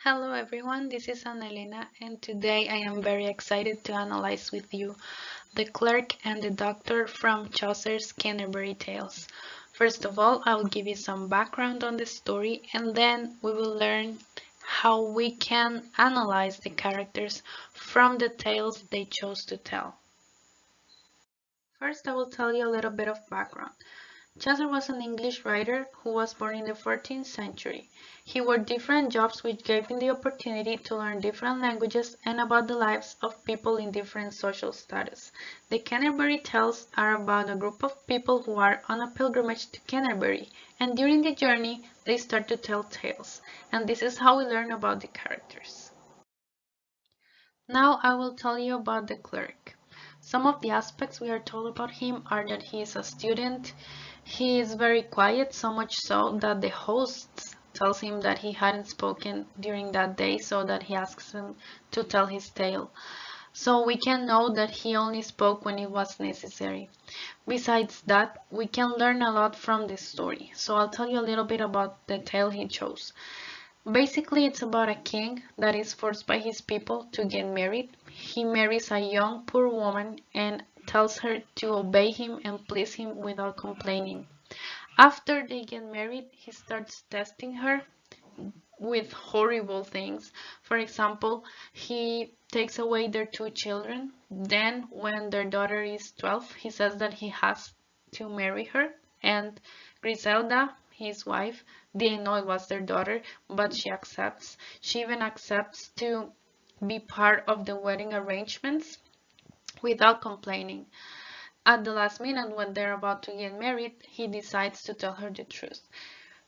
Hello everyone, this is Annalena and today I am very excited to analyze with you The Clerk and the Doctor from Chaucer's Canterbury Tales. First of all, I will give you some background on the story and then we will learn how we can analyze the characters from the tales they chose to tell. First, I will tell you a little bit of background. Chaucer was an English writer who was born in the 14th century. He worked different jobs which gave him the opportunity to learn different languages and about the lives of people in different social status. The Canterbury Tales are about a group of people who are on a pilgrimage to Canterbury, and during the journey they start to tell tales, and this is how we learn about the characters. Now I will tell you about the clerk. Some of the aspects we are told about him are that he is a student. He is very quiet, so much so that the host tells him that he hadn't spoken during that day, so that he asks him to tell his tale. So we can know that he only spoke when it was necessary. Besides that, we can learn a lot from this story. So I'll tell you a little bit about the tale he chose. Basically, it's about a king that is forced by his people to get married. He marries a young poor woman and tells her to obey him and please him without complaining. After they get married, he starts testing her with horrible things. For example, he takes away their two children. Then, when their daughter is 12, he says that he has to marry her. And Griselda, his wife, didn't know it was their daughter, but she accepts. She even accepts to be part of the wedding arrangements without complaining. At the last minute, when they're about to get married, he decides to tell her the truth,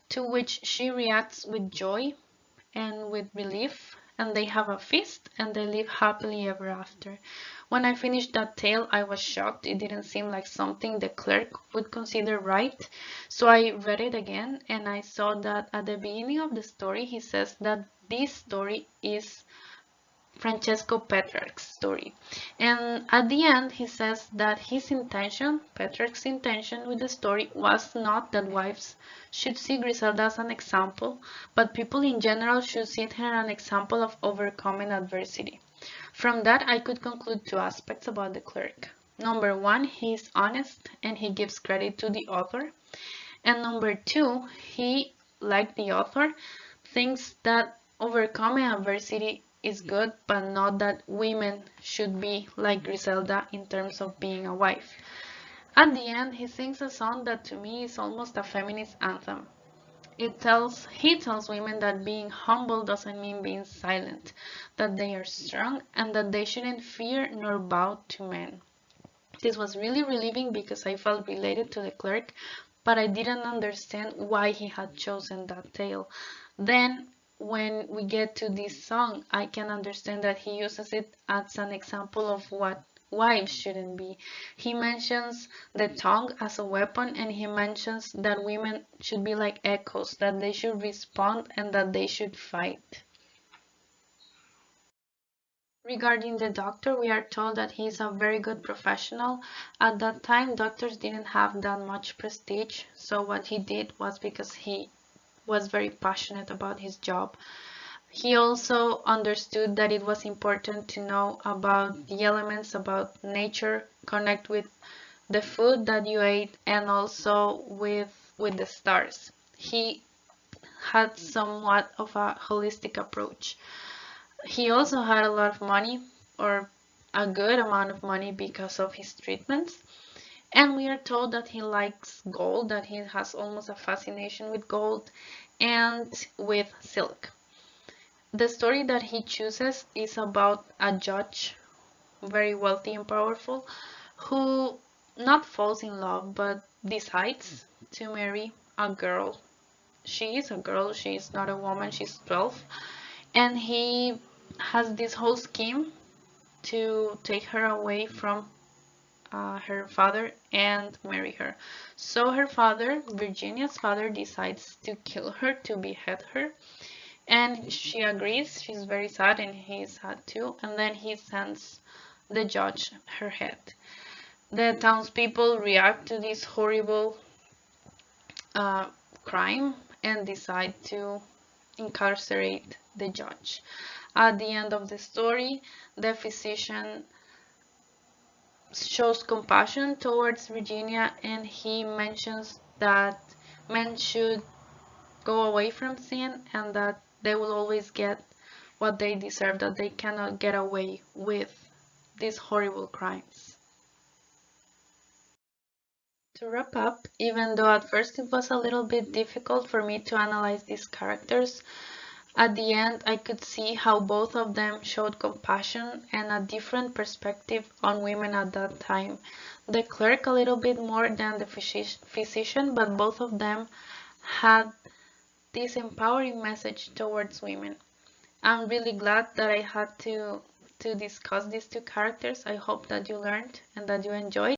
to which she reacts with joy and with relief, and they have a feast and they live happily ever after. When I finished that tale, I was shocked. It didn't seem like something the clerk would consider right. So I read it again and I saw that at the beginning of the story, he says that this story is Francesco Petrarch's story. And at the end, he says that his intention, Petrarch's intention with the story, was not that wives should see Griselda as an example, but people in general should see her an example of overcoming adversity. From that, I could conclude two aspects about the clerk. Number one, he is honest and he gives credit to the author. And number two, he, like the author, thinks that overcoming adversity is good, but not that women should be like Griselda in terms of being a wife. At the end, he sings a song that to me is almost a feminist anthem. He tells women that being humble doesn't mean being silent, that they are strong and that they shouldn't fear nor bow to men. This was really relieving because I felt related to the clerk, but I didn't understand why he had chosen that tale. Then, when we get to this song, I can understand that he uses it as an example of what wives shouldn't be. He mentions the tongue as a weapon and he mentions that women should be like echoes, that they should respond and that they should fight. Regarding the doctor, we are told that he is a very good professional. At that time, doctors didn't have that much prestige, so what he did was because he was very passionate about his job. He also understood that it was important to know about the elements, about nature, connect with the food that you ate, and also with the stars. He had somewhat of a holistic approach. He also had a lot of money, or a good amount of money, because of his treatments. And we are told that he likes gold, that he has almost a fascination with gold and with silk. The story that he chooses is about a judge, very wealthy and powerful, who not falls in love but decides to marry a girl. She is a girl, she is not a woman, she's 12. And he has this whole scheme to take her away from her father and marry her. So her father, Virginia's father, decides to kill her, to behead her. And she agrees, she's very sad and he's sad too. And then he sends the judge her head. The townspeople react to this horrible uh, crime and decide to incarcerate the judge. At the end of the story, the physician shows compassion towards Virginia, and he mentions that men should go away from sin and that they will always get what they deserve, that they cannot get away with these horrible crimes. To wrap up, even though at first it was a little bit difficult for me to analyze these characters, at the end I could see how both of them showed compassion and a different perspective on women at that time. The clerk a little bit more than the physician, but both of them had this empowering message towards women. I'm really glad that I had to discuss these two characters. I hope that you learned and that you enjoyed.